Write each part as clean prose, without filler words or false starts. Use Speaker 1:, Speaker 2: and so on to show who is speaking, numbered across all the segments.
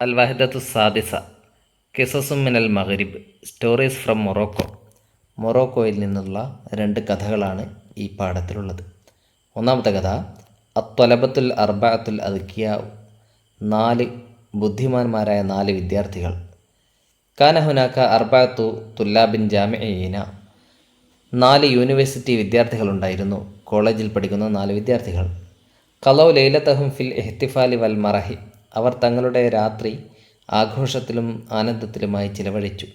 Speaker 1: അൽ വഹദത്തു സാദിസ കിസസും മിനൽ മഗ്രിബ് stories from Morocco. മൊറോക്കോയിൽ നിന്നുള്ള 2 കഥകളാണ് ഈ പാഠത്തിലുള്ളത്. ഒന്നാമത്തെ കഥ അത്വലബത്തുൽ അർബഅത്തുൽ അദ്കിയ, 4 ബുദ്ധിമാന്മാരായ 4 വിദ്യാർത്ഥികൾ. കാന ഹുനാക്ക അർബഅത്തു തുല്ലാബിൻ ജാമിഈന, 4 യൂണിവേഴ്സിറ്റി വിദ്യാർത്ഥികളുണ്ടായിരുന്നു, കോളേജിൽ പഠിക്കുന്ന 4 വിദ്യാർത്ഥികൾ. ഖലൗ ലൈലതഹും ഫിൽ ഇഹ്തിഫാലി വൽ മറഹി, അവർ തങ്ങളുടെ രാത്രി ആഘോഷത്തിലും ആനന്ദത്തിലുമായി ചിലവഴിച്ചു.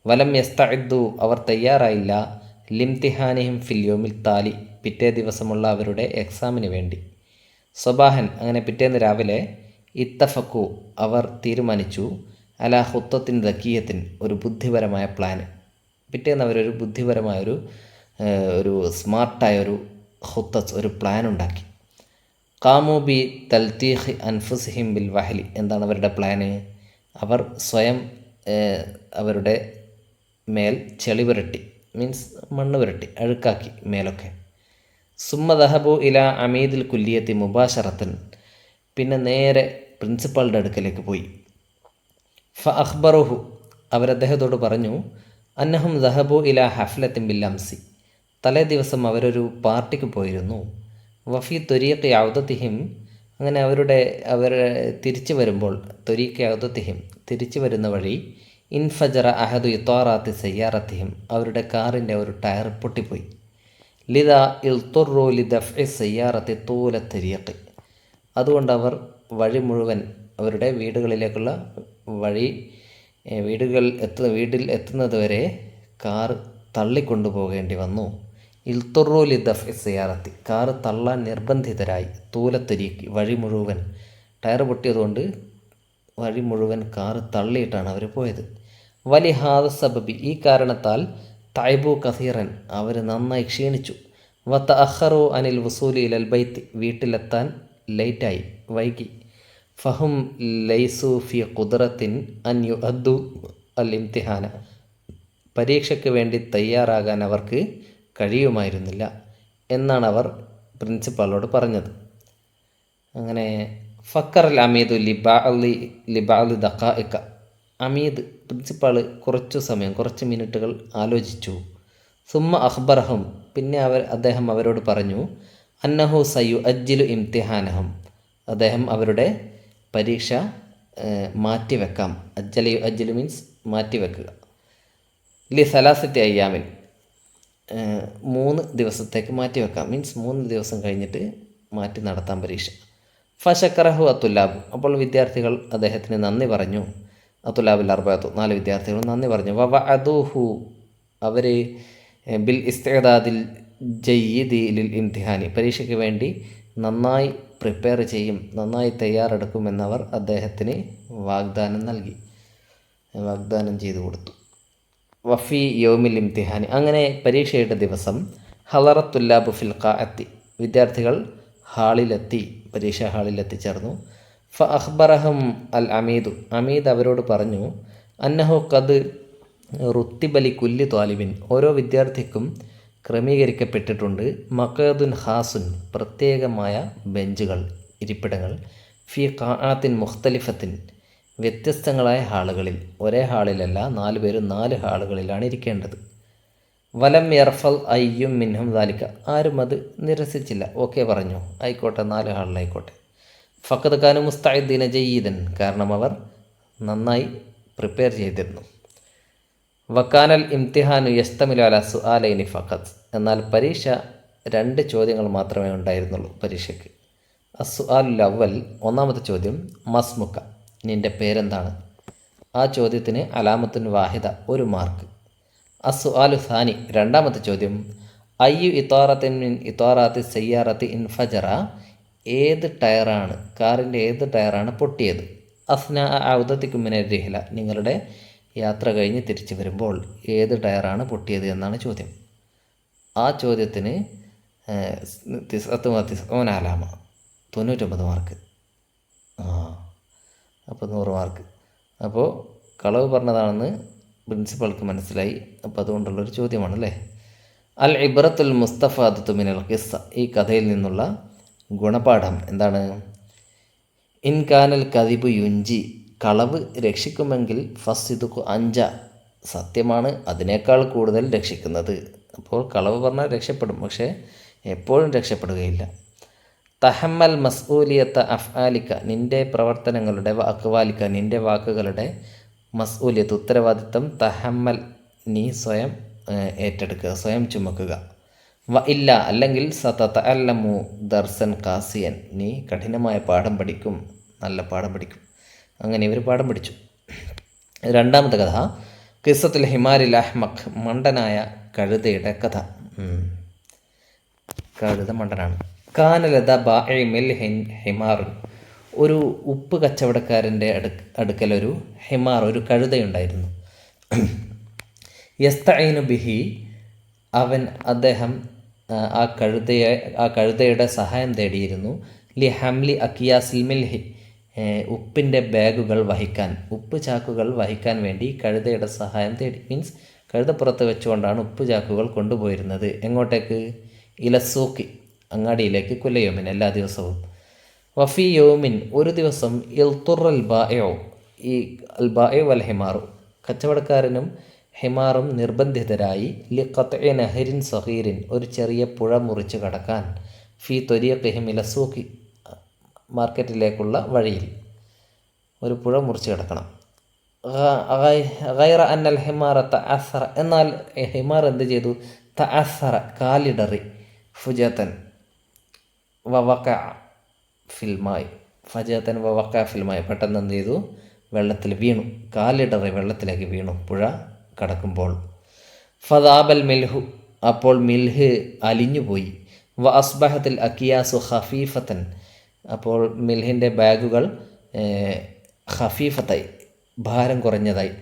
Speaker 1: വലം യസ്തഇദ്ദു, അവർ തയ്യാറായില്ല, ലിംതിഹാനിഹിം ഫിൽ യൗമിൽ താലി, പിറ്റേ ദിവസമുള്ള അവരുടെ എക്സാമിന് വേണ്ടി. സ്വബാഹൻ, അങ്ങനെ പിറ്റേന്ന് രാവിലെ, ഇത്തഫക്കു, അവർ തീരുമാനിച്ചു, അലാ ഹുത്തത്തിൻ ദക്കിയത്തിൻ, ഒരു ബുദ്ധിപരമായ പ്ലാൻ. പിറ്റേന്ന് അവരൊരു ബുദ്ധിപരമായൊരു ഒരു സ്മാർട്ടായൊരു ഹുത്തത്ത്, ഒരു പ്ലാൻ ഉണ്ടാക്കി. ഖാമു ബി തൽതീഖ് അൻഫുസിഹിം ബിൽ വഹലി, എന്താണ് അവരുടെ പ്ലാന്? അവർ സ്വയം അവരുടെ മേൽ ചെളി പുരട്ടി, മീൻസ് മണ്ണ് പുരട്ടി, അഴുക്കാക്കി മേലൊക്കെ. സുമ്മ ദഹബു ഇല അമീദിൽ കുല്ലിയത്തി മുബാശറത്തൻ, പിന്നെ നേരെ പ്രിൻസിപ്പാളുടെ അടുക്കലേക്ക് പോയി. ഫ അഖ്ബറുഹു, അവരദ്ദേഹത്തോട് പറഞ്ഞു, അന്നഹും ദഹബു ഇല ഹഫ്ലത്തിൻ ബിൽ അംസി, തലേ ദിവസം അവരൊരു പാർട്ടിക്ക് പോയിരുന്നു. വഫി ത്വരീഖ് യൗദത്തിഹിം, അങ്ങനെ അവർ തിരിച്ചു വരുമ്പോൾ, ത്വരീഖ് യൗദത്തിഹിം, തിരിച്ചു വരുന്ന വഴി, ഇൻഫജറ അഹദു ഇത്വാറാത്തി സയ്യാറത്തിഹിം, അവരുടെ കാറിൻ്റെ ഒരു ടയർ പൊട്ടിപ്പോയി. ലിദ ഇൽത്തുറു ലിദഫ്ഇ സയ്യാറത്തി തൂല ത്വരീഖ്, അതുകൊണ്ട് അവർ വഴി മുഴുവൻ, അവരുടെ വീടുകളിലേക്കുള്ള വഴി, വീട്ടിൽ എത്തുന്നത് വരെ കാർ തള്ളിക്കൊണ്ടുപോകേണ്ടി വന്നു. ഇൽത്തുറു ലിദഫ്ഇ സയ്യാറത്തി, കാർ തള്ളാൻ നിർബന്ധിതരായി. തൂലത്തൊരീക്ക്, വഴി മുഴുവൻ, ടയർ പൊട്ടിയതുകൊണ്ട് വഴി മുഴുവൻ കാർ തള്ളിയിട്ടാണ് അവർ പോയത്. വലിഹാദ സബബി, ഈ കാരണത്താൽ, തൈബു കസീറൻ, അവർ നന്നായി ക്ഷീണിച്ചു. വത്ത അഖറു അനിൽ വസൂലി ഇലൽ ബൈത്ത്, വീട്ടിലെത്താൻ ലേറ്റായി, വൈകി. ഫഹും ലൈസു ഫി ഖുദ്റത്തിൻ അൻ യുഅദ്ദു അൽ ഇംതിഹാന, പരീക്ഷയ്ക്ക് വേണ്ടി തയ്യാറാകാൻ അവർക്ക് കഴിയുമായിരുന്നില്ല എന്നാണ് അവർ പ്രിൻസിപ്പാളോട് പറഞ്ഞത്. അങ്ങനെ ഫക്കർ അമീദു ലിബാലി ദഖായിക്ക, അമീദ് പ്രിൻസിപ്പാൾ കുറച്ച് മിനിറ്റുകൾ ആലോചിച്ചു. സുമ്മ അഖ്ബറഹും, പിന്നെ അദ്ദേഹം അവരോട് പറഞ്ഞു, അന്നഹു സയു അജ്ജിലു ഇംതിഹാനഹും, അദ്ദേഹം അവരുടെ പരീക്ഷ മാറ്റിവെക്കാം. അജ്ജലു മീൻസ് മാറ്റിവെക്കുക. ലി സലാസത്തി അയ്യാമിൻ, 3 ദിവസത്തേക്ക് മാറ്റിവെക്കാം, മീൻസ് 3 ദിവസം കഴിഞ്ഞിട്ട് മാറ്റി നടത്താം പരീക്ഷ. ഫശക്കറഹു അത്തുല്ലാബ്, അപ്പോൾ വിദ്യാർത്ഥികൾ അദ്ദേഹത്തിന് നന്ദി പറഞ്ഞു. അത്തുല്ലാബുൽ അർബഅത്തു, 4 വിദ്യാർത്ഥികൾ നന്ദി പറഞ്ഞു. വഅദൂഹു, അവർ ബിൽ ഇസ്തിഅദാദിൽ ജയ്യിദി ലിൽ ഇംതിഹാനി, പരീക്ഷയ്ക്ക് വേണ്ടി നന്നായി പ്രിപ്പയർ ചെയ്യും, നന്നായി തയ്യാറെടുക്കുമെന്നവർ അദ്ദേഹത്തിന് വാഗ്ദാനം ചെയ്തു കൊടുത്തു. വഫി യൗമിൽ ഇംതിഹാനി, അങ്ങനെ പരീക്ഷയുടെ ദിവസം, ഹളറത്തുല്ലാബു ഫിൽ ഖാഅത്തി, വിദ്യാർത്ഥികൾ ഹാളിലെത്തി, പരീക്ഷാ ഹാളിലെത്തിച്ചേർന്നു. ഫ അഖ്ബറഹും അൽ അമീദു, അമീദ് അവരോട് പറഞ്ഞു, അന്നഹു ഖദ് റുത്തിബലി കുല്ലി ത്വാലിബിൻ, ഓരോ വിദ്യാർത്ഥിക്കും ക്രമീകരിക്കപ്പെട്ടിട്ടുണ്ട്, മഖദുൻ ഖാസുൻ, പ്രത്യേകമായ ബെഞ്ചുകൾ, ഇരിപ്പിടങ്ങൾ, ഫി ഖാഅത്തിൻ മുഖ്തലിഫത്തിൻ, വ്യത്യസ്തങ്ങളായ ഹാളുകളിൽ, ഒരേ ഹാളിലല്ല, 4 പേരും 4 ഹാളുകളിലാണ് ഇരിക്കേണ്ടത്. വലം യർഫൽ അയ്യും മിൻഹും ദാലിക, ആരും അത് നിരസിച്ചില്ല, ഓക്കെ പറഞ്ഞു, ആയിക്കോട്ടെ, 4 ഹാളിലായിക്കോട്ടെ. ഫഖദ് കാനു മുസ്തഇദ്ദീന ജയ്യിദൻ, കാരണം അവർ നന്നായി പ്രിപ്പയർ ചെയ്തിരുന്നു. വക്കാനൽ ഇംതിഹാനു യസ്തമിലു അല സുആലൈനി ഫഖദ്, എന്നാൽ പരീക്ഷ 2 ചോദ്യങ്ങൾ മാത്രമേ ഉണ്ടായിരുന്നുള്ളൂ പരീക്ഷയ്ക്ക്. അസ്സുആലുൽ അവൽ, ഒന്നാമത്തെ ചോദ്യം, മസ്മുക്ക, നിൻ്റെ പേരെന്താണ്? ആ ചോദ്യത്തിന് അലാമത്തുൻ വാഹിദ, 1 മാർക്ക്. അസ്സുആലു സാനി, രണ്ടാമത്തെ ചോദ്യം, അയ്യു ഇത്വാറത്തിൻ മിൻ ഇത്വാറാത്തി സയ്യാറത്തി ഇൻഫജറ, ഏത് ടയറാണ്, കാറിൻ്റെ ഏത് ടയറാണ് പൊട്ടിയത്? അസ്ന ഔദത്തിക്കും മിനർ റിഹ്ല, നിങ്ങളുടെ യാത്ര കഴിഞ്ഞ് തിരിച്ചു വരുമ്പോൾ ഏത് ടയറാണ് പൊട്ടിയത് എന്നാണ് ചോദ്യം. ആ ചോദ്യത്തിന് 99 അലാമ, 99 മാർക്ക്. അപ്പോൾ 100 മാർക്ക്. അപ്പോൾ കളവ് പറഞ്ഞതാണെന്ന് പ്രിൻസിപ്പൾക്ക് മനസ്സിലായി. അപ്പോൾ അതുകൊണ്ടുള്ളൊരു ചോദ്യമാണല്ലേ. അൽ ഇബ്രത്തുൽ മുസ്തഫാദത്തു മിനൽ ഖിസ്സ, ഈ കഥയിൽ നിന്നുള്ള ഗുണപാഠം എന്താണ്? ഇൻകാനൽ കദിബു യുഞ്ചി, കളവ് രക്ഷിക്കുമെങ്കിൽ ഫസ്സിദുഖു അഞ്ച, സത്യമാണ് അതിനേക്കാൾ കൂടുതൽ രക്ഷിക്കുന്നത്. അപ്പോൾ കളവ് പറഞ്ഞാൽ രക്ഷപ്പെടും, പക്ഷേ എപ്പോഴും രക്ഷപ്പെടുകയില്ല. തഹമ്മൽ മസ്ഊലിയത്ത അഫ്ആലിക്ക, നിൻ്റെ പ്രവർത്തനങ്ങളുടെ അക്വാലിക്ക, നിൻ്റെ വാക്കുകളുടെ മസ്ഊലിയത്ത് ഉത്തരവാദിത്തം തഹമ്മൽ, നീ സ്വയം ഏറ്റെടുക്കുക, സ്വയം ചുമക്കുക. വ ഇല്ല അല്ലെങ്കിൽ സതതഅല്ലമു ദർസൻ കാസിയൻ, നീ കഠിനമായ പാഠം പഠിക്കും, നല്ല പാഠം പഠിക്കും. അങ്ങനെ ഇവർ പാഠം പഠിച്ചു. രണ്ടാമത്തെ കഥ ഖിസ്സത്തുൽ ഹിമാരിൽ അഹ്മഖ്, മണ്ടനായ കഴുതയുടെ കഥ. കഴുത മണ്ടനാണ്. കാനലത ബാഇ മിൽഹിൻ ഹിമാറുൻ, ഒരു ഉപ്പ് കച്ചവടക്കാരൻ്റെ അടുക്കലൊരു ഹിമാർ, ഒരു കഴുതയുണ്ടായിരുന്നു. യസ്തഈനു ബിഹി, അദ്ദേഹം ആ കഴുതയുടെ സഹായം തേടിയിരുന്നു. ലി ഹംലി അക്കിയാസിൽ മിൽഹി, ഉപ്പിൻ്റെ ബാഗുകൾ വഹിക്കാൻ, ഉപ്പ് ചാക്കുകൾ വഹിക്കാൻ വേണ്ടി കഴുതയുടെ സഹായം തേടി. മീൻസ് കഴുതപ്പുറത്ത് വെച്ചുകൊണ്ടാണ് ഉപ്പ് ചാക്കുകൾ കൊണ്ടുപോയിരുന്നത്. എങ്ങോട്ടേക്ക്? ഇലസൂക്കി, അങ്ങാടിയിലേക്ക്, കുല്ലയോമിൻ, എല്ലാ ദിവസവും. വഫി യോമിൻ, ഒരു ദിവസം ഇൽത്തുറൽ ബായോ, ഈ അൽ ബായോ വൽ ഹിമാറു, കച്ചവടക്കാരനും ഹിമാറും നിർബന്ധിതരായി ലി ഖത്ഇ നഹരിൻ സഗീരിൻ, ഒരു ചെറിയ പുഴ മുറിച്ച് കടക്കാൻ. ഫി ത്വരീഖിഹിം ഇലസൂക്കി, മാർക്കറ്റിലേക്കുള്ള വഴിയിൽ ഒരു പുഴ മുറിച്ച് കിടക്കണം. ഗൈറ അന്നൽ ഹിമാറ തഅസ്സറ, എന്നാൽ ഹിമാർ എന്ത് ചെയ്തു? തഅസ്സറ, കാലിടറി. ഫുജതൻ വവഖഅ ഫിൽമായി, ഫജതൻ വവഖഅ ഫിൽമായി, പെട്ടെന്ന് എന്ത് ചെയ്തു? വെള്ളത്തിൽ വീണു, കാലിടറി വെള്ളത്തിലേക്ക് വീണു പുഴ കടക്കുമ്പോൾ. ഫദാബൽ മിൽഹു, അപ്പോൾ മിൽഹ് അലിഞ്ഞുപോയി. വ അസ്ബഹത്തിൽ അക്കിയാസു ഖഫീഫത്തൻ, അപ്പോൾ മിൽഹിൻ്റെ ബാഗുകൾ ഖഫീഫത്തായി, ഭാരം കുറഞ്ഞതായി.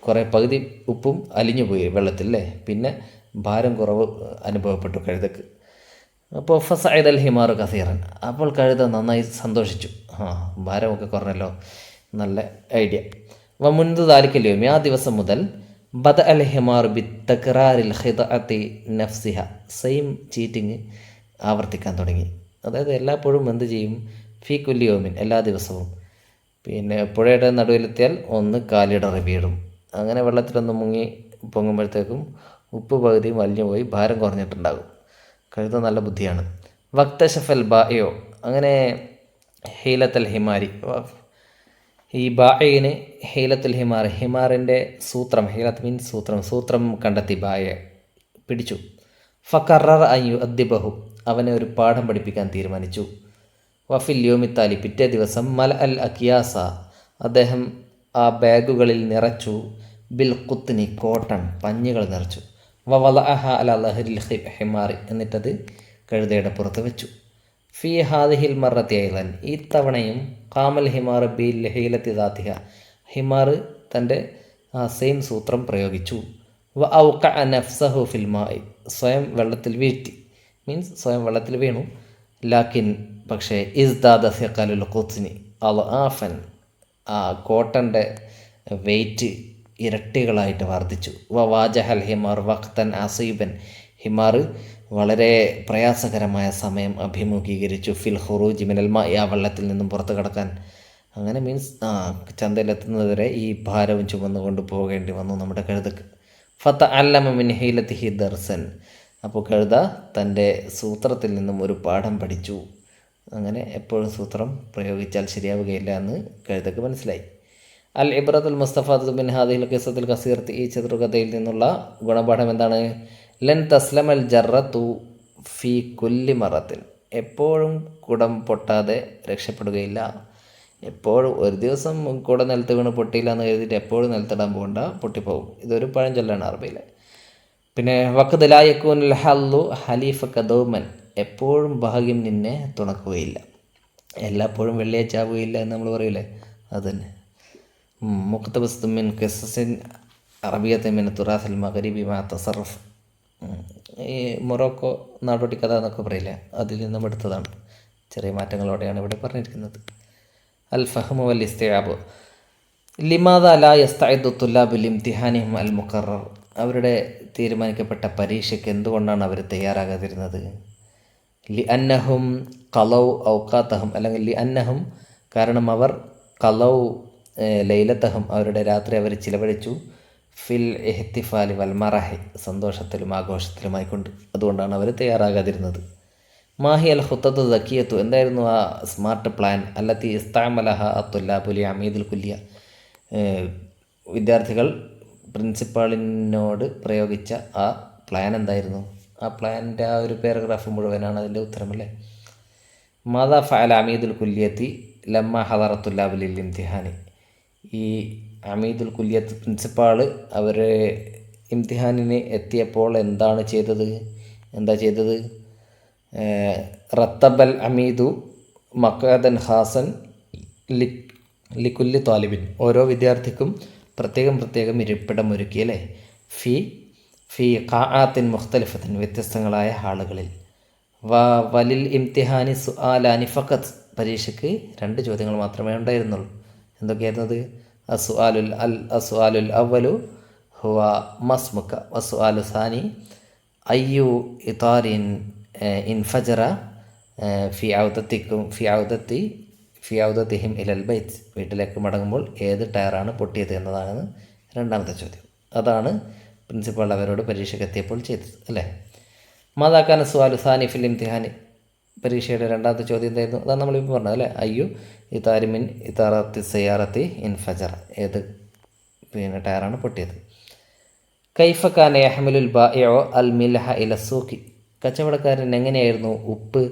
Speaker 1: കുറേ പകുതി ഉപ്പും അലിഞ്ഞുപോയി വെള്ളത്തിൽ അല്ലേ, പിന്നെ ഭാരം കുറവ് അനുഭവപ്പെട്ടു കഴുതക്ക്. അപ്പോൾ ഫസഅദൽ ഹിമാറു കസീറൻ, അപ്പോൾ കഴുത നന്നായി സന്തോഷിച്ചു. ഭാരമൊക്കെ കുറഞ്ഞല്ലോ, നല്ല ഐഡിയ. വ മുൻദു ദാലിക്കൽ യൗമി, ആ ദിവസം മുതൽ ബദ അൽ ഹിമാർ ബി തക്റാരിൽ ഖിദഅത്തി നഫ്സിഹ, സെയിം ചീറ്റിങ് ആവർത്തിക്കാൻ തുടങ്ങി. അതായത് എല്ലായ്പ്പോഴും എന്ത് ചെയ്യും? ഫീ കുല്ലി യൗമിൻ, എല്ലാ ദിവസവും. പിന്നെ പുഴയുടെ നടുവിലെത്തിയാൽ ഒന്ന് കാലിടറി വീഴും. അങ്ങനെ വെള്ളത്തിലൊന്ന് മുങ്ങി പൊങ്ങുമ്പോഴത്തേക്കും ഉപ്പ് പകുതിയും വലിഞ്ഞു പോയി, ഭാരം കുറഞ്ഞിട്ടുണ്ടാകും. കഴുത നല്ല ബുദ്ധിയാണ്. വക്തശഫൽ ബായോ, അങ്ങനെ ഹീലത്തൽ ഹിമാരി, ഈ ബായിന് ഹീലത്തുൽ ഹിമാർ, ഹിമാറിൻ്റെ സൂത്രം, ഹീലത്ത് മീൻസ് സൂത്രം കണ്ടെത്തി ബായെ പിടിച്ചു. ഫഖററ അയ്യു അദ്ദിബഹു, അവനെ ഒരു പാഠം പഠിപ്പിക്കാൻ തീരുമാനിച്ചു. വഫിൽ യോമിത്താലി, പിറ്റേ ദിവസം മല അൽ അക്കിയാസ, അദ്ദേഹം ആ ബാഗുകളിൽ നിറച്ചു. ബിൽ കുത്നി, കോട്ടൺ, പഞ്ഞികൾ നിറച്ചു. വവലഅഹ അല ലഹരിൽ ഹിമാറി, എന്നിട്ടത് കഴുതയുടെ പുറത്ത് വെച്ചു. ഫി ഹാദിഹിൽ മറത്തി ഐലൻ, ഈ തവണയും കാമൽ ഹിമാർ ബിൽ ഹീലത്തി ദാത്തിഹ, ഹിമാർ തൻ്റെ സെയിം സൂത്രം പ്രയോഗിച്ചു. വ ഔഖഅ നഫ്സഹു ഫിൽ മായി, സ്വയം വെള്ളത്തിൽ വീഴ്ത്തി, മീൻസ് സ്വയം വെള്ളത്തിൽ വീണു. ലാക്കിൻ, പക്ഷേ ഇസ്ദാദ സിഖലുൽ ഖുത്നി അൽആഫൻ, ആ കോട്ടൻ്റെ വെയിറ്റ് ഇരട്ടികളായിട്ട് വർദ്ധിച്ചു. വ വാജഹൽ ഹിമാർ വഖ്തൻ അസീബൻ, ഹിമാർ വളരെ പ്രയാസകരമായ സമയം അഭിമുഖീകരിച്ചു. ഫിൽ ഖുറൂജി മിനൽ മാ, ആ വെള്ളത്തിൽ നിന്നും പുറത്ത് കടക്കാൻ. അങ്ങനെ മീൻസ് ചന്തയിലെത്തുന്നതുവരെ ഈ ഭാരവും ചുമന്നുകൊണ്ട് പോകേണ്ടി വന്നു നമ്മുടെ കഴുതക്ക്. ഫതഅല്ലമ മിൻ ഹീലത്തിഹി ദർസൻ, അപ്പോൾ കഴുത തൻ്റെ സൂത്രത്തിൽ നിന്നും ഒരു പാഠം പഠിച്ചു. അങ്ങനെ എപ്പോഴും സൂത്രം പ്രയോഗിച്ചാൽ ശരിയാവുകയില്ല എന്ന് കഴുതക്ക് മനസ്സിലായി. അൽ ഇബ്രത്തുൽ മുസ്തഫാദു മിൻ ഹാദിഹിൽ ഖിസ്സത്തുൽ ഖസീറത്തി, ഈ ചെറുകഥയിൽ നിന്നുള്ള ഗുണപാഠം എന്താണ്? ലൻ തസ്ലമൽ ജറത്തു ഫി കുല്ലി മറത്തിൻ, എപ്പോഴും കുടം പൊട്ടാതെ രക്ഷപ്പെടുകയില്ല. എപ്പോഴും ഒരു ദിവസം കുട നിലത്ത് വീണ് പൊട്ടിയില്ല എന്ന് കരുതിയിട്ട് എപ്പോഴും നിലത്തിടാൻ പോകണ്ട, പൊട്ടിപ്പോകും. ഇതൊരു പഴഞ്ചൊല്ലാണ് അറബിയിലെ. പിന്നെ വഖദ് ലാ യകൂനുൽ ഹല്ലു ഹലീഫക ദൗമൻ, എപ്പോഴും ഭാഗ്യം നിന്നെ തുണക്കുകയില്ല, എല്ലാപ്പോഴും വെള്ളിയാഴ്ച ആവുകയില്ല എന്ന് നമ്മൾ പറയില്ലേ, അതുതന്നെ. മുഖ്തബസ്തു മിൻ ഖിസ്സസിൻ അറബിയത്തെ മിൻ തുറാസിൽ മഗ്രിബി മാ തസറഫ്, ഈ മൊറോക്കോ നാടോടി കഥ എന്നൊക്കെ പറയില്ലേ, അതിൽ നിന്നും എടുത്തതാണ്. ചെറിയ മാറ്റങ്ങളോടെയാണ് ഇവിടെ പറഞ്ഞിരിക്കുന്നത്. അൽ ഫഹ്മു വൽ ഇസ്തിആബ്, ലിമാദ ലാ യസ്തഇദു തുല്ലാബു ലിംതിഹാനിഹിം അൽ മുഖറർ, അവരുടെ തീരുമാനിക്കപ്പെട്ട പരീക്ഷയ്ക്ക് എന്തുകൊണ്ടാണ് അവർ തയ്യാറാകാതിരുന്നത്? ലി അന്നഹും ഖലൗ ഔഖാത്തഹും, അല്ലെങ്കിൽ ലി അന്നഹും, കാരണം അവർ ഖലൗ ലൈലത്തഹം അവരുടെ രാത്രി അവർ ചിലവഴിച്ചു ഫിൽ എഹ്തിഫാലി വൽമറഹി സന്തോഷത്തിലും ആഘോഷത്തിലുമായിക്കൊണ്ട്. അതുകൊണ്ടാണ് അവർ തയ്യാറാകാതിരുന്നത്. മാഹി അൽ ഖുത്തത്തു ദക്കിയത്തു എന്തായിരുന്നു ആ സ്മാർട്ട് പ്ലാൻ അല്ലത്തി ഇസ്താമലഹ അത്തുല്ലാബുലി അമീദുൽ കുല്ലിയ വിദ്യാർത്ഥികൾ പ്രിൻസിപ്പാളിനോട് പ്രയോഗിച്ച ആ പ്ലാൻ എന്തായിരുന്നു? ആ പ്ലാനിൻ്റെ ആ ഒരു പാരഗ്രാഫ് മുഴുവനാണ് അതിൻ്റെ ഉത്തരമല്ലേ. മാതാ ഫഅല അമീദുൽ കുല്ലിയത്തി ലമ്മ ഹദറത്തുല്ലാബുലിൽ ഇംതിഹാനി. ഈ അമീദുൽ കുല്ലിയത്ത് പ്രിൻസിപ്പാള് അവർ ഇംതിഹാനിന് എത്തിയപ്പോൾ എന്താ ചെയ്തത്? റത്തബൽ അമീദു മഖാദൻ ഖാസൻ ലിക്കുല്ലി താലിബിൻ. ഓരോ വിദ്യാർത്ഥിക്കും പ്രത്യേകം ഇരിപ്പിടം ഒരുക്കി അല്ലേ. ഫി ഖാആത്തിൻ മുഖ്തലിഫത്തിൻ വ്യത്യസ്തങ്ങളായ ഹാളുകളിൽ. വലിൽ ഇംതിഹാനി സുആലാനി ഫഖത്ത്. പരീക്ഷയ്ക്ക് 2 ചോദ്യങ്ങൾ മാത്രമേ ഉണ്ടായിരുന്നുള്ളൂ. എന്തൊക്കെയായിരുന്നത്? അസ്സുആലുൽ അവ്വലു ഹുവ മസ്മുക വസ്സുആലു സാനി അയ്യു ഇതാരിൻ ഇൻഫജറ ഫി ഔദത്തിഹിം ഇലൽ ബൈത്ത്. വീട്ടിലേക്ക് മടങ്ങുമ്പോൾ ഏത് ടയറാണ് പൊട്ടിയത് എന്നതാണ് 2ാമത്തെ ചോദ്യം. അതാണ് പ്രിൻസിപ്പാൾ അവരോട് പരീക്ഷയ്ക്ക് എത്തിയപ്പോൾ ചെയ്തത് അല്ലേ. മാതാക്കാന സുആലു സാനി ഫിൽ ഇംതിഹാനി. പരീക്ഷയുടെ 2ാമത്തെ ചോദ്യം എന്തായിരുന്നു? അതാണ് നമ്മളിപ്പോൾ പറഞ്ഞത് അല്ലേ. അയ്യു ഇതാരിമിൻ ഇതാറത്തി സയ്യാറത്തി ഇൻഫജറ. ഏത് ടയറാണ് പൊട്ടിയത്? കൈഫ കാന യഹ്മിലുൽ ബാഇഉ അൽ മിൽഹ ഇല സൂഖി. കച്ചവടക്കാരൻ എങ്ങനെയായിരുന്നു ഉപ്പ്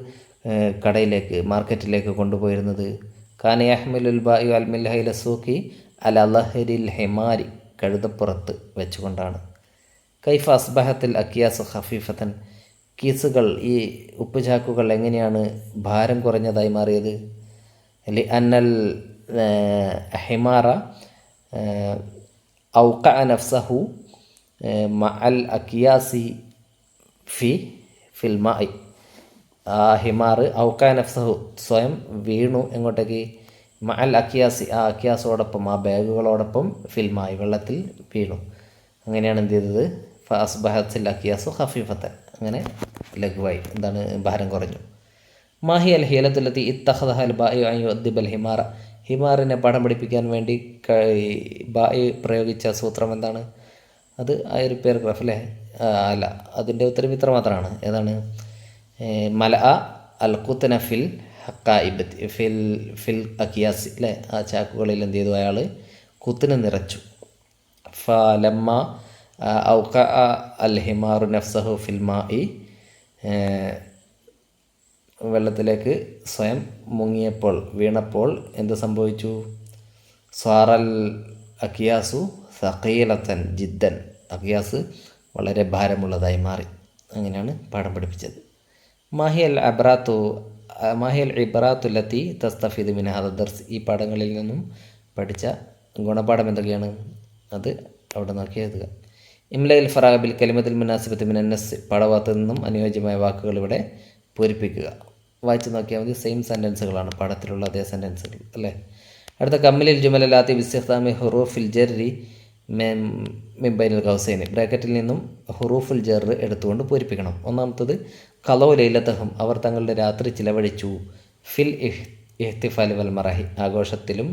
Speaker 1: മാർക്കറ്റിലേക്ക് കൊണ്ടുപോയിരുന്നത്? കാന യഹ്മിലുൽ ബാഇഉ അൽ മിൽഹ ഇല സൂഖി അല ലഹരിൽ ഹിമാരി. കഴുതപ്പുറത്ത് വെച്ചുകൊണ്ടാണ്. കൈഫ അസ്ബഹത്തിൽ അക്കിയാസ് ഖഫീഫത്തൻ. കീസുകൾ ഈ ഉപ്പ് ചാക്കുകൾ എങ്ങനെയാണ് ഭാരം കുറഞ്ഞതായി മാറിയത്? ലി അന്നൽ ഹിമാറ ഔഖഅ നഫ്സഹു മഅൽ അക്കിയാസി ഫിൽ മായി. ആ ഹിമാർ ഔഖഅ നഫ്സഹു സ്വയം വീണു. എങ്ങോട്ടേക്ക്? മഅൽ അക്കിയാസി ആ അക്കിയാസോടൊപ്പം ആ ബാഗുകളോടൊപ്പം ഫിൽ മായി വെള്ളത്തിൽ വീണു. അങ്ങനെയാണ് എന്ത് ചെയ്തത്? ഫഅസ്ബഹത്തിൽ അക്കിയാസു ഖഫീഫത്തൻ. അങ്ങനെ ലഘുവായി ഭാരം കുറഞ്ഞു. മാഹി അൽ ഹീലത്തുല്ലത്തി ഇത്തഖദഹ അൽ ബാഇ അൻ യുഅദ്ദിബൽ ഹിമാറ. ഹിമാറിനെ പാഠം പഠിപ്പിക്കാൻ വേണ്ടി ബാഇ പ്രയോഗിച്ച സൂത്രം എന്താണ്? അത് ആ ഒരു പാരഗ്രാഫ് അല്ലേ. അല്ല, അതിൻ്റെ ഉത്തരം ഇത്ര മാത്രമാണ്. ഏതാണ്? മലഅ അൽ ഖുത്ന ഫിൽ ഹക്കായിബത്ത് ഫിൽ അക്കിയാസി അല്ലേ. ആ ചാക്കുകളിൽ എന്ത് ചെയ്തു? അയാൾ കുത്തിന് നിറച്ചു. ഫലമ്മ ഔഖഅ അൽ ഹിമാറു നഫ്സഹു ഫിൽ മായി. വെള്ളത്തിലേക്ക് സ്വയം വീണപ്പോൾ എന്ത് സംഭവിച്ചു? സ്വാറൽ അക്കിയാസു സഖീലത്തൻ ജിദ്ദൻ. അക്കിയാസ് വളരെ ഭാരമുള്ളതായി മാറി. അങ്ങനെയാണ് പാഠം പഠിപ്പിച്ചത്. മാഹിയൽ ഇബ്രാത്തുല്ലത്തി തസ്തഫീദ് മിൻ ഹാദ ദർസ്. ഈ പാഠങ്ങളിൽ നിന്നും പഠിച്ച ഗുണപാഠം എന്തൊക്കെയാണ്? അത് അവിടെ നോക്കി എഴുതുക. ഇംലയിൽ ഫറാഖ് ബിൽ കലിമത്തിൽ മുനാസിബത്ത് മിനൻ നസ്. പാഠഭാഗത്തു നിന്നും അനുയോജ്യമായ വാക്കുകൾ ഇവിടെ പൂരിപ്പിക്കുക. വായിച്ച് നോക്കിയാൽ മതി. സെയിം സെൻറ്റൻസുകളാണ് പാഠത്തിലുള്ള അതേ സെൻറ്റൻസുകൾ അല്ലേ. അടുത്ത കമ്മിലിൽ ജുമലാത്തി ബിസ്തിഖ്ദാമി ഹുറൂഫിൽ ജർരി മിബൈനുൽ ഖൗസൈനി. ബ്രാക്കറ്റിൽ നിന്നും ഹുറൂഫുൽ ജർ എടുത്തുകൊണ്ട് പൂരിപ്പിക്കണം. ഒന്നാമത്തത് ഖലൗ ലൈലത്തഹും. അവർ തങ്ങളുടെ രാത്രി ചിലവഴിച്ചു. ഫിൽ ഇഹ്തിഫാലി വൽ മറഹി. ആഘോഷത്തിലും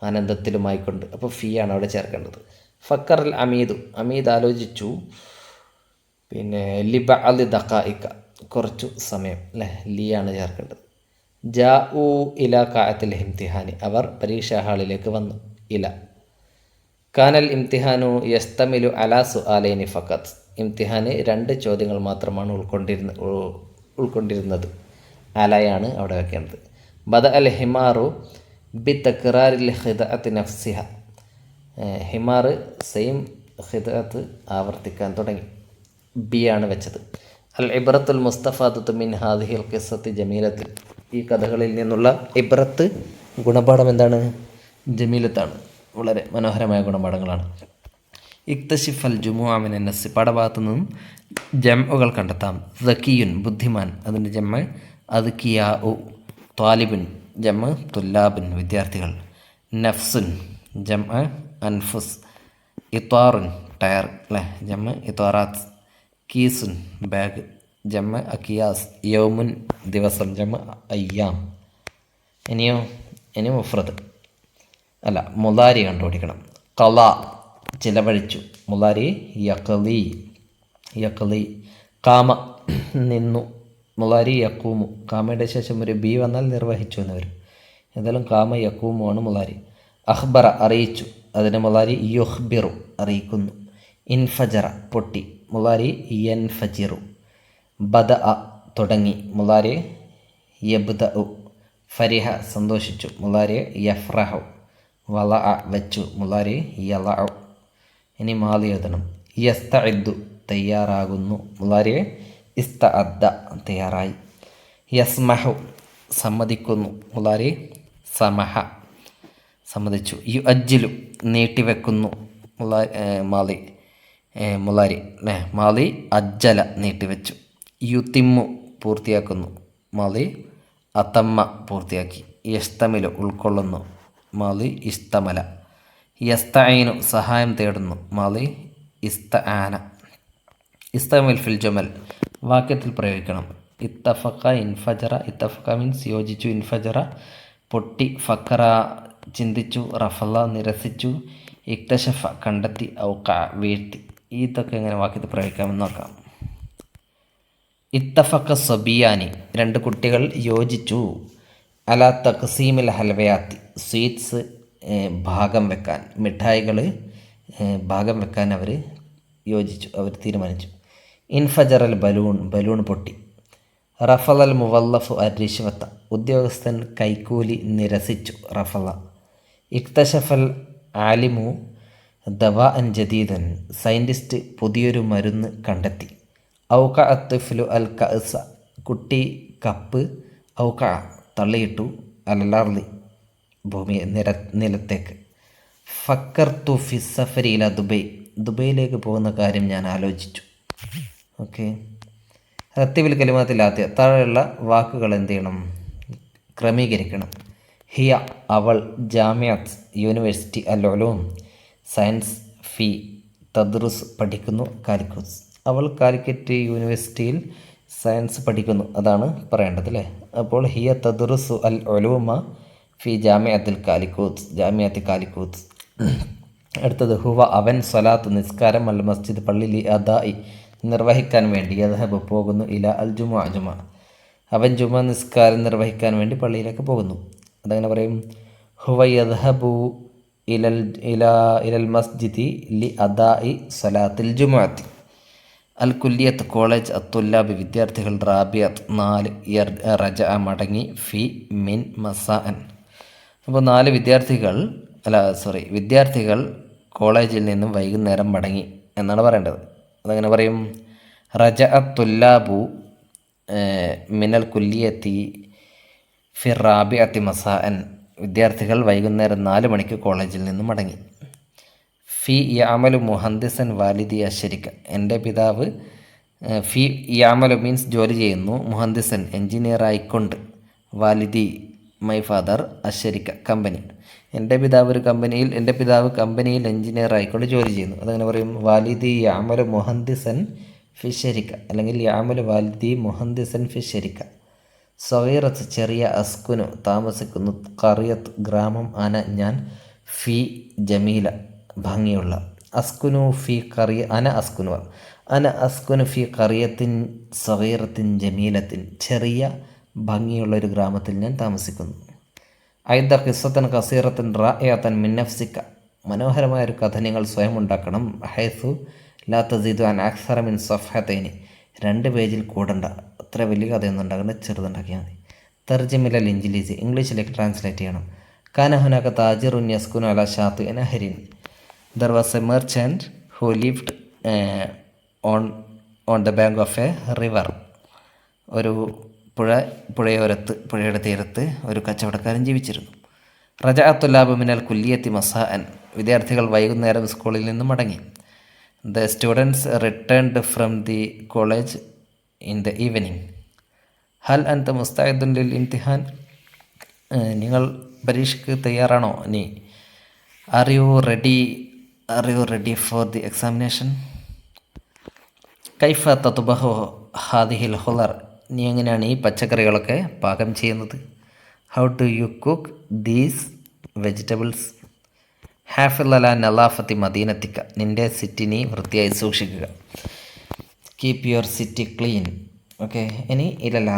Speaker 1: ആനന്ദത്തിലുമായിക്കൊണ്ട്. അപ്പോൾ ഫീ ആണ് അവിടെ ചേർക്കേണ്ടത്. ഫക്കർ അൽ അമീദ് ആലോചിച്ചു. ലിബഅദി ദഖായിക കുറച്ചു സമയം അല്ലേ. ലി ആണ് ചേർക്കേണ്ടത്. ജാഉ ഇല ഖാഅത്തിൽ ഇംതിഹാനി. അവർ പരീക്ഷാ ഹാളിലേക്ക് വന്നു. ഇല. കാനൽ ഇംതിഹാനു യസ്തമിലു അലാ സുആലൈനി ഫഖത്ത്. ഇംതിഹാന് 2 ചോദ്യങ്ങൾ മാത്രമാണ് ഉൾക്കൊണ്ടിരുന്നത്. അലയാണ് അവിടെ വെക്കേണ്ടത്. ബദ അൽ ഹിമാറു ബി തക്റാരിൽ ഖിദഅത്തി നഫ്സിഹ. ഹിമാർ സെയിം ഖിദഅത്ത് ആവർത്തിക്കാൻ തുടങ്ങി. ബി ആണ് വെച്ചത്. അൽ ഇബ്രത്തുൽ മുസ്തഫാദത്തു മിൻ ഹാദിഹിൽ ഖിസ്സത്തി ജമീലത്തിൽ. ഈ കഥകളിൽ നിന്നുള്ള ഇബ്രത്ത് ഗുണപാഠം എന്താണ്? ജമീലത്താണ്. വളരെ മനോഹരമായ ഗുണപാഠങ്ങളാണ്. ഇക്തശിഫ് അൽ ജുമുഅ മിനൻ നസ്. പാഠഭാഗത്തു നിന്നും ജംഉകൾ കണ്ടെത്താം. ദക്കിയുൻ ബുദ്ധിമാൻ, അതിൻ്റെ ജമ്മ അദ്കിയാഉ. ത്വാലിബുൻ ജമ്മ തുല്ലാബുൻ വിദ്യാർത്ഥികൾ. നഫ്സുൻ ജമ്മ അൻഫുസ്. ഇത്വാറുൻ ടയർ അല്ലേ, ജമ്മ ഇത്വാറാത്ത്. കീസുൻ ബാഗ്, ജമ്മ അക്കിയാസ്. യൗമുൻ ദിവസം, ജമ്മ അയ്യാം. ഇനി മുഫ്രദ്. അല്ല, മുലാരി കണ്ടുപിടിക്കണം. കള ചിലവഴിച്ചു, മുലാരി യക്ലി. യക്ലി. കാമ നിന്നു, മുലാരി യക്കൂമു. കാമയുടെ ശേഷം ഒരു ബി വന്നാൽ നിർവഹിച്ചു എന്ന് വരും. ഏതായാലും കാമ യക്കൂമു ആണ് മുലാരി. അഖ്ബറ അറിയിച്ചു, അതിന് മുലാരി യുഖ്ബിറു അറിയിക്കുന്നു. ഇൻഫജറ പൊട്ടി, മുലാരി യൻഫജിറു. ബദ തുടങ്ങി, മുലാരി യബ്ദഉ. ഫരിഹ സന്തോഷിച്ചു, മുലാരി യഫ്രഹു. വള വെച്ചു, മുലാരി യലഉ. ഇനി മാലി എഴുതണം. യസ്തഇദ്ദു തയ്യാറാകുന്നു, മുലാരി ഇസ്തഅദ്ദ തയ്യാറായി. യസ്മഹു സമ്മതിക്കുന്നു, മുലാരി സമഹ സമ്മതിച്ചു. യുഅജ്ജിലു നീട്ടിവെക്കുന്നു, മാലി മാലി അജ്ജല നീട്ടിവെച്ചു. യുത്തിമ്മു പൂർത്തിയാക്കുന്നു, മാലി അതമ്മ പൂർത്തിയാക്കി. യസ്തമിലു ഉൾക്കൊള്ളുന്നു, മാലി ഇസ്തമല. യസ്തഈനു സഹായം തേടുന്നു, മാലി ഇസ്തആന. ഇസ്തമിൽ ഫിൽ ജുമൽ വാക്യത്തിൽ പ്രയോഗിക്കണം. ഇത്തഫഖ ഇൻഫജറ. ഇത്തഫഖ മീൻസ് യോജിച്ചു, ഇൻഫജറ പൊട്ടി, ഫക്കറ ചിന്തിച്ചു, റഫല നിരസിച്ചു, ഇക്തശഫ കണ്ടെത്തി, ഔഖ വീഴ്ത്തി. ഇതൊക്കെ എങ്ങനെ വാക്യത്തിൽ പ്രയോഗിക്കാമെന്ന് നോക്കാം. ഇത്തഫഖ സബിയാനി രണ്ട് കുട്ടികൾ യോജിച്ചു, അല തഖ്സീമിൽ ഹൽവയാത്തി സ്വീറ്റ്സ് ഭാഗം വെക്കാൻ, മിഠായികൾ ഭാഗം വെക്കാൻ അവർ യോജിച്ചു, അവർ തീരുമാനിച്ചു. ഇൻഫജറൽ ബലൂൺ പൊട്ടി. റഫലൽ മുവല്ലഫു അരിശ്വത്ത ഉദ്യോഗസ്ഥൻ കൈക്കൂലി നിരസിച്ചു, റഫല. ഇക്തശഫൽ ആലിമു ദവാ അൻ ജദീദൻ സയൻറ്റിസ്റ്റ് പുതിയൊരു മരുന്ന് കണ്ടെത്തി. ഔക അത്തുഫ്ലു അൽ കഅസ കുട്ടി കപ്പ് ഔക തള്ളിയിട്ടു, അലലാർലി ഭൂമി നിലത്തേക്ക്. ഫക്കർത്തു ഫി സഫരി ഇല ദുബൈയിലേക്ക് പോകുന്ന കാര്യം ഞാൻ ആലോചിച്ചു. ഓക്കെ. റത്തിബിൽ കലിമാത്തിലാദ്യ താഴെയുള്ള വാക്കുകൾ എന്ത് ചെയ്യണം, ക്രമീകരിക്കണം. ഹിയ അവൾ, ജാമിഅത്ത് യൂണിവേഴ്സിറ്റി, അൽ ഉലൂം സയൻസ്, ഫി തദ്റുസ് പഠിക്കുന്നു, കാലിക്കറ്റ് അവൾ കാലിക്കറ്റ് യൂണിവേഴ്സിറ്റിയിൽ സയൻസ് പഠിക്കുന്നു, അതാണ് പറയേണ്ടത് അല്ലേ. അപ്പോൾ ഹിയ തദ്റുസു അൽ ഉലൂമ ഫി ജാമിഅത്തിൽ കാലിക്കറ്റ്. അടുത്തത് ഹുവ അവൻ, സ്വലാത്ത് നിസ്കാരം, അൽ മസ്ജിദ് പള്ളിയിൽ, അദായി നിർവഹിക്കാൻ വേണ്ടി, യദ്ഹബു പോകുന്നു, ഇല അൽ ജുമുഅ അവൻ ജുമുഅ നിസ്കാരം നിർവഹിക്കാൻ വേണ്ടി പള്ളിയിലേക്ക് പോകുന്നു. അതങ്ങനെ പറയും. ഹുവ യദ്ഹബു ഇലൽ മസ്ജിദി ലി അദാഇ സ്വലാത്തിൽ ജുമുഅത്തി. അൽ കുല്ലിയത്ത് കോളേജ്, അത്തുല്ലാബി വിദ്യാർത്ഥികൾ, റാബിയത്ത് 4 റജ മടങ്ങി, ഫി മിൻ മസാഅൻ. അപ്പോൾ 4 വിദ്യാർത്ഥികൾ കോളേജിൽ നിന്നും വൈകുന്നേരം മടങ്ങി എന്നാണ് പറയേണ്ടത്. അതങ്ങനെ പറയും. റജ അത്തുല്ലാബു മിനൽ കുല്ലിയത്തി ഫിർ റാബിഅത്തി മസാഅൻ വിദ്യാർത്ഥികൾ വൈകുന്നേരം 4 മണിക്ക് കോളേജിൽ നിന്നും മടങ്ങി. ഫി യാമലു മുഹന്ദിസൻ വാലിദി അശരിക്ക എൻ്റെ പിതാവ്, ഫി യാമലു മീൻസ് ജോലി ചെയ്യുന്നു, മുഹന്ദിസൻ എൻജിനീയർ ആയിക്കൊണ്ട്, വാലിദി മൈ ഫാദർ, അശരിക്ക കമ്പനി എൻ്റെ പിതാവ് കമ്പനിയിൽ എൻജിനീയർ ആയിക്കൊണ്ട് ജോലി ചെയ്യുന്നു. അതങ്ങനെ പറയും. വാലിദി യാമലു മുഹന്ദിസൻ ഫി ശരിക്ക, അല്ലെങ്കിൽ യാമലു വാലിദി മുഹന്ദിസൻ ഫി ശരിക്ക. സഗീറത്ത് ചെറിയ, അസ്കുനു താമസിക്കുന്നു, ഖറിയത്ത് ഗ്രാമം, അന ഞാൻ, ഫി ജമീല ഭംഗിയുള്ള, അസ്കുനു ഫി ഖറിയ അന അസ്കുനു ഫി ഖറിയത്തിൻ സഗീറത്തിൻ ജമീലത്തിൻ ചെറിയ ഭംഗിയുള്ള ഒരു ഗ്രാമത്തിൽ ഞാൻ താമസിക്കുന്നു. ഐദ ഖിസ്സത്തൻ ഖസീറത്തൻ റാഇയത്തൻ മിൻ നഫ്സിക മനോഹരമായൊരു കഥ നിങ്ങൾ സ്വയം ഉണ്ടാക്കണം. ഹൈസു ലാ തസീദു അൻ അക്സറ മിൻ സഫഹതൈനി 2 പേജിൽ കൂടണ്ട, അത്ര വലിയ കഥയൊന്നും ഉണ്ടാകേണ്ട, ചെറുതുണ്ടാക്കിയാൽ മതി. തർജിമിലൽ ഇംഗ്ലീഷിലേക്ക് ട്രാൻസ്ലേറ്റ് ചെയ്യണം. കാന ഹുനാക താജിറുൻ യസ്കുനു അലാ ഷാത്തി നഹരിൻ there was a merchant who lived on the bank of a river. ഒരു പുഴയുടെ തീരത്ത് ഒരു കച്ചവടക്കാരൻ ജീവിച്ചിരുന്നു. റജ അത്തുല്ലാബ് മിനൽ കുല്ലിയത്തി മസാഅൻ വിദ്യാർത്ഥികൾ വൈകുന്നേരം സ്കൂളിൽ നിന്ന് മടങ്ങി. The students returned from the college in the evening. ഹൽ അൻത മുസ്തഅദ്ദുൻ ലിൽ ഇംതിഹാൻ നിങ്ങൾ പരീക്ഷയ്ക്ക് തയ്യാറാണോ നീ? Are you ready for the examination? കൈഫ തത്ബഹു ഹാദിഹിൽ ഹുളർ നീ എങ്ങനെയാണ് ഈ പച്ചക്കറികളൊക്കെ പാകം ചെയ്യുന്നത്? How do you cook these vegetables? ഹാഫിള് അല നലാഫത്തി മദീനത്തിക്ക, നിൻ്റെ സിറ്റി നീ വൃത്തിയായി സൂക്ഷിക്കുക. Keep your city clean. Okay, ഇനി ഇല്ലല്ല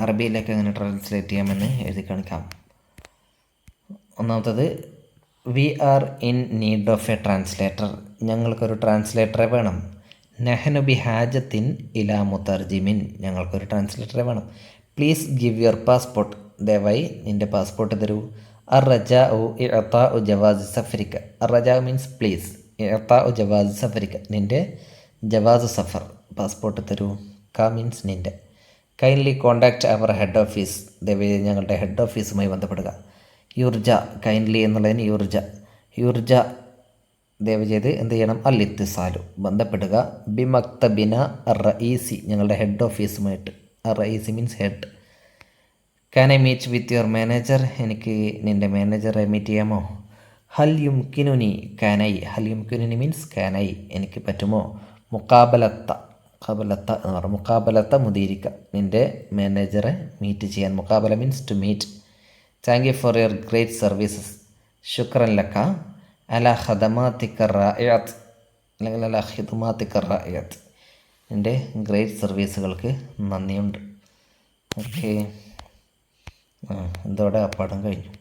Speaker 1: അറബിയിലേക്ക് എങ്ങനെ ട്രാൻസ്ലേറ്റ് ചെയ്യാമെന്ന് എഴുതി കാണിക്കാം. ഒന്നാമത്തത്, we are in need of a translator, ഞങ്ങൾക്കൊരു ട്രാൻസ്ലേറ്ററെ വേണം. നഹ്നു ബി ഹാജത്തിൻ ഇലാ മുതർജിമിൻ, ഞങ്ങൾക്കൊരു ട്രാൻസ്ലേറ്ററെ വേണം. പ്ലീസ് ഗിവ് യുവർ പാസ്പോർട്ട്, ദയവായി നിൻ്റെ പാസ്പോർട്ട് തരൂ. അർറജാ ഉ ഇഅ്താ ഉ ജവാസ് സഫരിക്ക, അർറജാ മീൻസ് പ്ലീസ്, ഇഅ്താ ഉ ജവാസ് സഫരിക്ക, നിൻ്റെ ജവാസ് സഫർ പാസ്പോർട്ട് തരൂ. ക മീൻസ് നിൻ്റെ. കൈൻഡ്ലി കോൺടാക്റ്റ് അവർ ഹെഡ് ഓഫീസ്, ദയവായി ഞങ്ങളുടെ ഹെഡ് ഓഫീസുമായി ബന്ധപ്പെടുക. യുർജ, കൈൻഡ്ലി എന്നുള്ളതിന് യുർജ ദയവ് ചെയ്ത് എന്ത് ചെയ്യണം, അൽ ഇത്തിസാലു ബന്ധപ്പെടുക. ബി മക്തബിന റഈസി, ഞങ്ങളുടെ ഹെഡ് ഓഫീസുമായിട്ട്. റഈസി means head. Can I meet with your manager, എനിക്ക് നിൻ്റെ മാനേജറെ മീറ്റ് ചെയ്യാമോ. ഹൽ യുംകിനുനി കാനൈ, ഹൽ യുംകിനുനി മീൻസ് കാനൈ, എനിക്ക് പറ്റുമോ. മുക്കാബലത്ത എന്ന് പറയും, മുക്കാബലത്ത മുദീരിക്ക, നിൻ്റെ മാനേജറെ മീറ്റ് ചെയ്യാൻ. മുക്കാബല means to meet. Thank you for your great services, ശുക്രൻ ലക്ക അല ഖദമാത്തിക്ക റായിഅത്ത്, അല്ലെങ്കിൽ അല ഖിദ്മാത്തിക്ക റായിഅത്ത്, നിൻ്റെ ഗ്രേറ്റ് സർവീസുകൾക്ക് നന്ദിയുണ്ട്. ഓക്കെ, ഇതോടെ ആ പാഠം കഴിഞ്ഞു.